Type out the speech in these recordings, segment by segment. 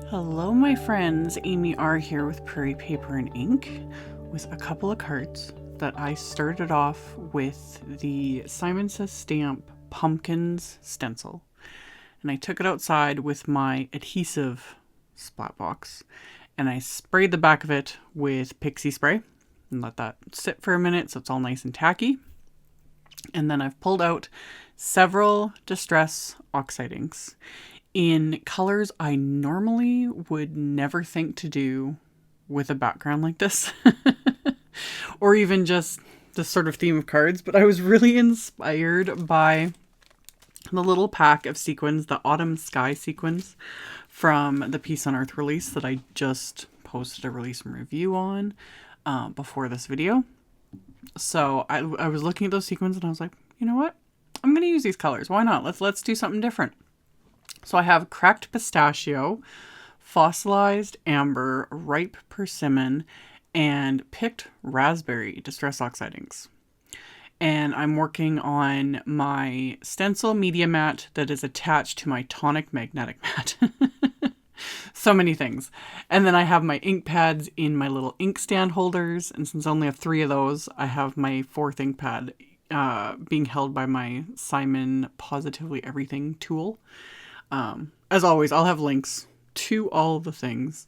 Hello my friends, AmyR here with Prairie Paper and Ink with a couple of cards that I started off with the Simon Says Stamp Pumpkins stencil. And I took it outside with my adhesive splat box and I sprayed the back of it with PIXIE spray and let that sit for a minute so it's all nice and tacky. And then I've pulled out several Distress Oxide inks in colors I normally would never think to do with a background like this. Or even just this sort of theme of cards. But I was really inspired by the little pack of sequins, the Autumn Sky sequins from the Peace on Earth release that I just posted a release and review on before this video. So I was looking at those sequins and I was like, you know what? I'm going to use these colors. Why not? Let's do something different. So I have Cracked Pistachio, Fossilized Amber, Ripe Persimmon, and Picked Raspberry Distress Oxide inks. And I'm working on my Stencil Media Mat that is attached to my Tonic Magnetic Mat. So many things. And then I have my ink pads in my little ink stand holders. And since I only have 3 of those, I have my 4th ink pad being held by my Simon Positively Everything tool. As always, I'll have links to all the things.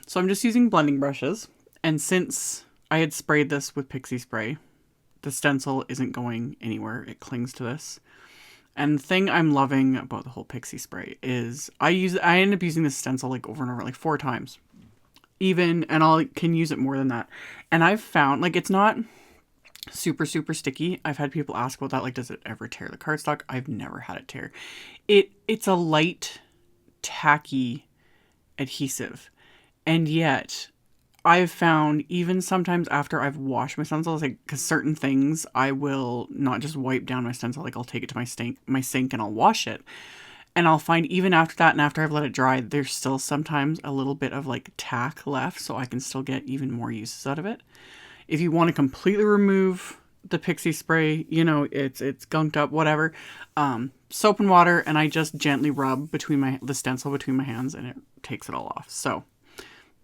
So I'm just using blending brushes. And since I had sprayed this with PIXIE spray, the stencil isn't going anywhere. It clings to this. And the thing I'm loving about the whole PIXIE spray is I end up using this stencil like over and over, like 4 times. And I can use it more than that. And I've found, like, it's not super sticky. I've had people ask about that, like, does it ever tear the cardstock? I've never had it tear. It's a light, tacky adhesive. And yet, I've found even sometimes after I've washed my stencils, like, because certain things I will not just wipe down my stencil, like I'll take it to my sink and I'll wash it. And I'll find even after that and after I've let it dry, there's still sometimes a little bit of like tack left, so I can still get even more uses out of it. If you want to completely remove the PIXIE spray, you know, it's gunked up, whatever, soap and water, and I just gently rub the stencil between my hands and it takes it all off. So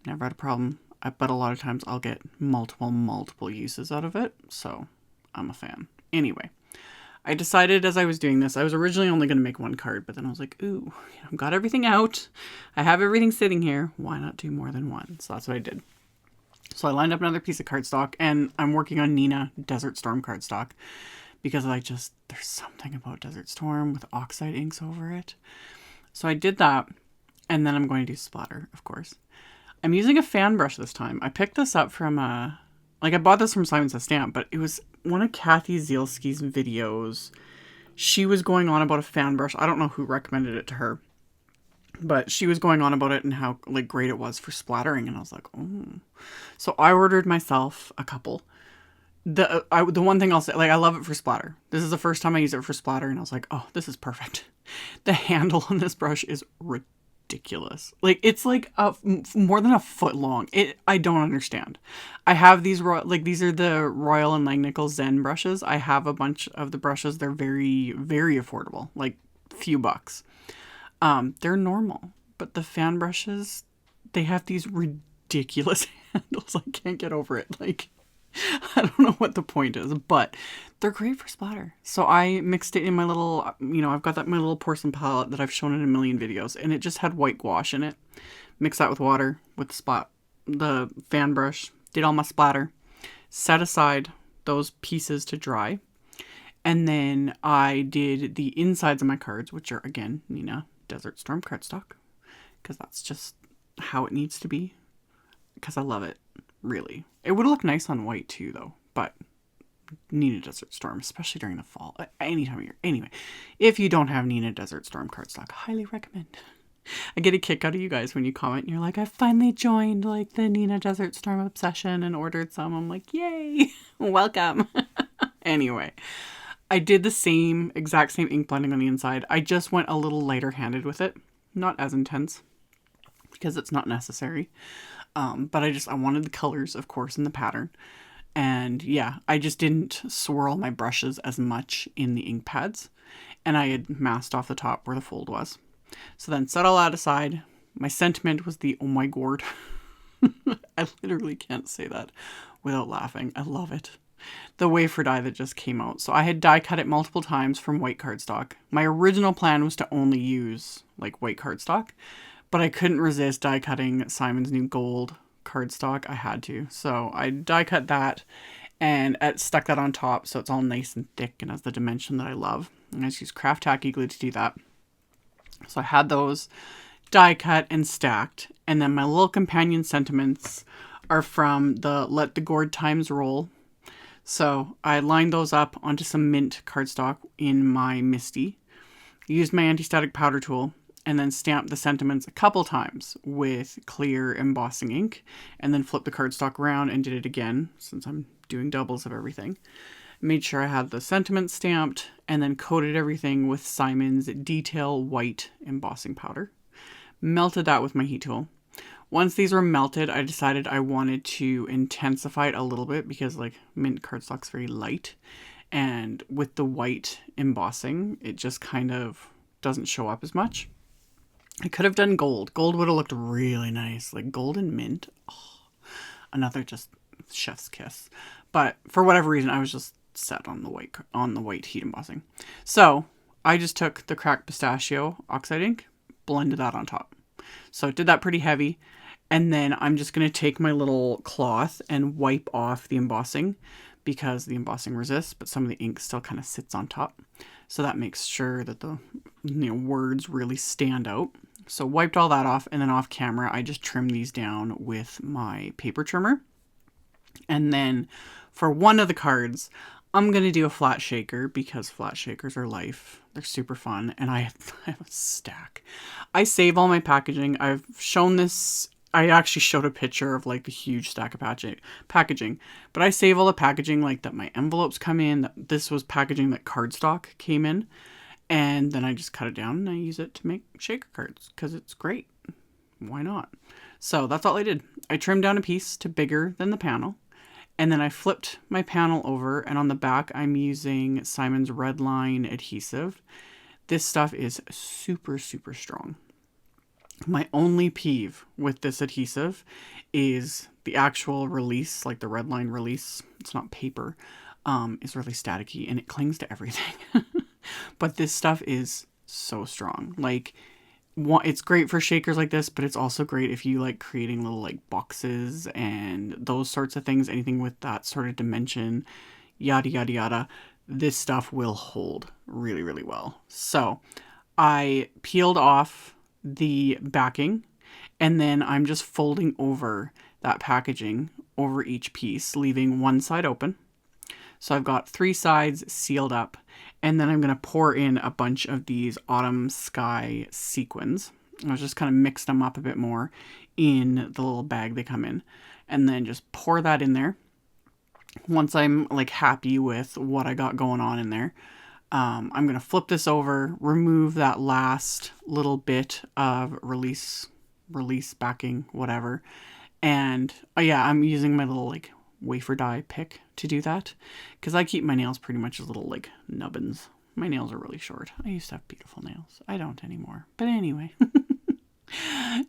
never had a problem, but a lot of times I'll get multiple uses out of it. So I'm a fan. Anyway, I decided as I was doing this, I was originally only going to make 1 card, but then I was like, ooh, I've got everything out. I have everything sitting here. Why not do more than 1? So that's what I did. So I lined up another piece of cardstock and I'm working on Neenah Desert Storm cardstock because there's something about Desert Storm with Oxide inks over it. So I did that and then I'm going to do splatter, of course. I'm using a fan brush this time. I picked this up from I bought this from Simon Says Stamp, but it was one of Kathy Zielski's videos. She was going on about a fan brush. I don't know who recommended it to her, but she was going on about it and how like great it was for splattering. And I was like, oh. So I ordered myself a couple. The one thing I'll say, like, I love it for splatter. This is the first time I use it for splatter. And I was like, oh, this is perfect. The handle on this brush is ridiculous. Like, it's like more than a foot long. I don't understand. I have these, these are the Royal and Langnickel Zen brushes. I have a bunch of the brushes. They're very, very affordable, like few bucks. They're normal, but the fan brushes, they have these ridiculous handles. I can't get over it. Like, I don't know what the point is, but they're great for splatter. So I mixed it in my little, I've got my little porcelain palette that I've shown in a million videos, and it just had white gouache in it. Mixed that with water, with the fan brush, did all my splatter, set aside those pieces to dry. And then I did the insides of my cards, which are, again, Neenah Desert Storm cardstock, because that's just how it needs to be, because I love it, really. It would look nice on white too, though, but Neenah Desert Storm, especially during the fall, any time of year. Anyway, if you don't have Neenah Desert Storm cardstock, highly recommend. I get a kick out of you guys when you comment and you're like, I finally joined like the Neenah Desert Storm obsession and ordered some. I'm like, yay, welcome. Anyway, I did the exact same ink blending on the inside. I just went a little lighter handed with it. Not as intense because it's not necessary. But I wanted the colors, of course, in the pattern. And yeah, I just didn't swirl my brushes as much in the ink pads. And I had masked off the top where the fold was. So then set all that aside, My sentiment was the Oh My Gourd. I literally can't say that without laughing. I love it. The wafer die that just came out. So I had die cut it multiple times from white cardstock. My original plan was to only use like white cardstock, but I couldn't resist die cutting Simon's new gold cardstock. I had to. So I die cut that and stuck that on top so it's all nice and thick and has the dimension that I love. And I just used craft tacky glue to do that. So I had those die cut and stacked. And then my little companion sentiments are from the Let the Gourd Times Roll. So I lined those up onto some mint cardstock in my Misty, used my anti-static powder tool, and then stamped the sentiments a couple times with clear embossing ink, and then flipped the cardstock around and did it again since I'm doing doubles of everything. Made sure I had the sentiments stamped and then coated everything with Simon's Detail White embossing powder. Melted that with my heat tool. Once these were melted, I decided I wanted to intensify it a little bit because like mint cardstock's very light. And with the white embossing, it just kind of doesn't show up as much. I could have done gold. Gold would have looked really nice. Like gold and mint. Oh, another just chef's kiss. But for whatever reason, I was just set on the white heat embossing. So I just took the cracked pistachio oxide ink, blended that on top. So it did that pretty heavy. And then I'm just going to take my little cloth and wipe off the embossing because the embossing resists, but some of the ink still kind of sits on top. So that makes sure that the words really stand out. So wiped all that off, and then off camera, I just trimmed these down with my paper trimmer. And then for one of the cards, I'm going to do a flat shaker because flat shakers are life. They're super fun. And I have a stack. I save all my packaging. I've shown this. I actually showed a picture of like the huge stack of packaging, but I save all the packaging like that my envelopes come in, that this was packaging that cardstock came in, and then I just cut it down and I use it to make shaker cards because it's great. Why not? So that's all I did. I trimmed down a piece to bigger than the panel, and then I flipped my panel over, and on the back I'm using Simon's Red Line adhesive. This stuff is super, super strong. My only peeve with this adhesive is the actual release, like the red line release. It's not paper, is really staticky and it clings to everything. But this stuff is so strong. Like, it's great for shakers like this, but it's also great if you like creating little like boxes and those sorts of things, anything with that sort of dimension, yada, yada, yada. This stuff will hold really, really well. So I peeled off the backing, and then I'm just folding over that packaging over each piece, leaving one side open. So I've got 3 sides sealed up, and then I'm going to pour in a bunch of these Autumn Sky sequins. I was just kind of mixed them up a bit more in the little bag they come in, and then just pour that in there. Once I'm like happy with what I got going on in there, I'm going to flip this over, remove that last little bit of release backing, whatever. And yeah, I'm using my little like wafer die pick to do that because I keep my nails pretty much as little like nubbins. My nails are really short. I used to have beautiful nails. I don't anymore. But anyway,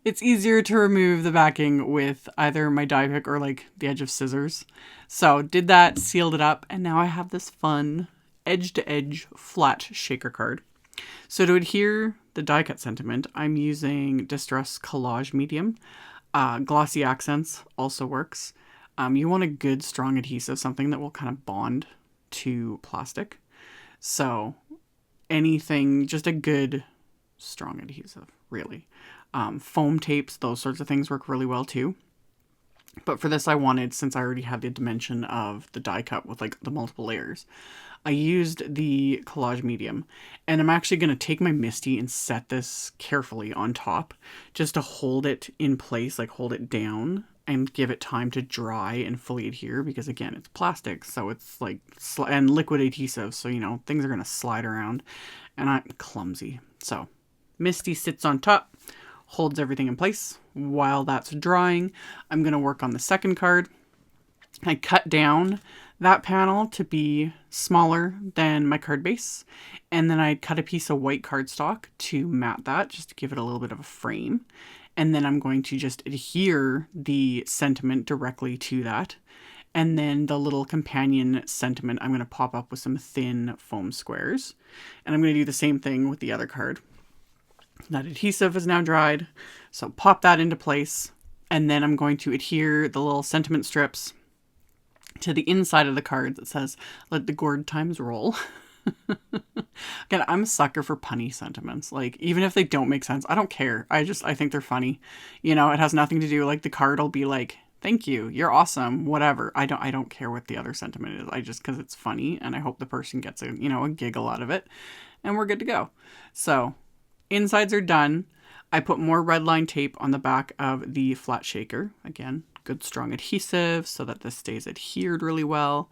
it's easier to remove the backing with either my die pick or like the edge of scissors. So did that, sealed it up, and now I have this fun edge-to-edge flat shaker card. So to adhere the die cut sentiment, I'm using Distress Collage Medium. Glossy Accents also works. You want a good strong adhesive, something that will kind of bond to plastic. So anything, just a good strong adhesive, really. Foam tapes, those sorts of things work really well too. But for this I wanted, since I already had the dimension of the die cut with like the multiple layers, I used the collage medium, and I'm actually going to take my Misty and set this carefully on top just to hold it in place, like hold it down and give it time to dry and fully adhere, because again, it's plastic, so it's like, and liquid adhesive, so you know, things are going to slide around, and I'm clumsy. So Misty sits on top, holds everything in place. While that's drying, I'm going to work on the second card. I cut down that panel to be smaller than my card base, and then I cut a piece of white cardstock to mat that, just to give it a little bit of a frame. And then I'm going to just adhere the sentiment directly to that. And then the little companion sentiment, I'm going to pop up with some thin foam squares. And I'm going to do the same thing with the other card. That adhesive is now dried, so pop that into place. And then I'm going to adhere the little sentiment strips to the inside of the card that says, "Let the gourd times roll." Again, I'm a sucker for punny sentiments. Like, even if they don't make sense, I don't care. I think they're funny. You know, it has nothing to do, like, the card will be like, "Thank you, you're awesome," whatever. I don't care what the other sentiment is. Because it's funny, and I hope the person gets a giggle out of it, and we're good to go. So, insides are done. I put more red line tape on the back of the flat shaker. Again, good strong adhesive so that this stays adhered really well.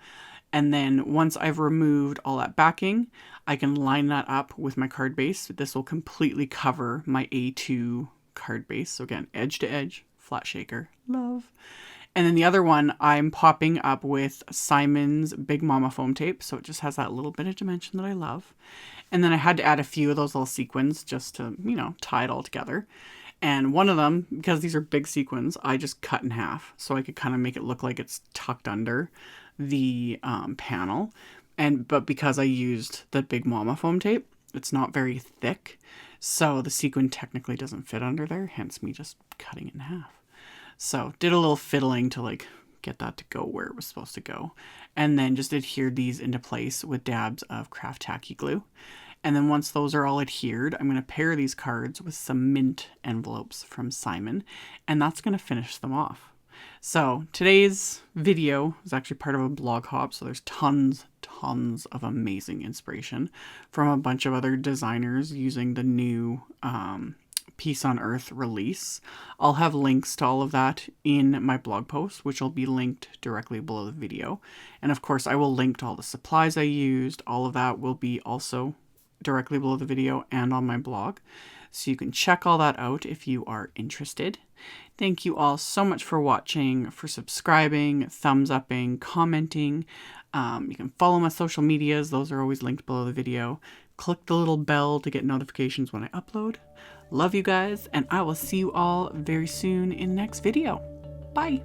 And then once I've removed all that backing, I can line that up with my card base. This will completely cover my A2 card base. So again, edge to edge, flat shaker, love. And then the other one I'm popping up with Simon's Big Mama foam tape. So it just has that little bit of dimension that I love. And then I had to add a few of those little sequins just to, tie it all together. And one of them, because these are big sequins, I just cut in half so I could kind of make it look like it's tucked under the panel. But because I used the Big Mama foam tape, it's not very thick. So the sequin technically doesn't fit under there, hence me just cutting it in half. So did a little fiddling to like get that to go where it was supposed to go. And then just adhered these into place with dabs of craft tacky glue. And then once those are all adhered, I'm going to pair these cards with some mint envelopes from Simon, and that's going to finish them off. So today's video is actually part of a blog hop, so there's tons of amazing inspiration from a bunch of other designers using the new Peace on Earth release. I'll have links to all of that in my blog post, which will be linked directly below the video. And of course, I will link to all the supplies I used. All of that will be also directly below the video and on my blog. So you can check all that out if you are interested. Thank you all so much for watching, for subscribing, thumbs upping, commenting. You can follow my social medias. Those are always linked below the video. Click the little bell to get notifications when I upload. Love you guys, and I will see you all very soon in the next video. Bye.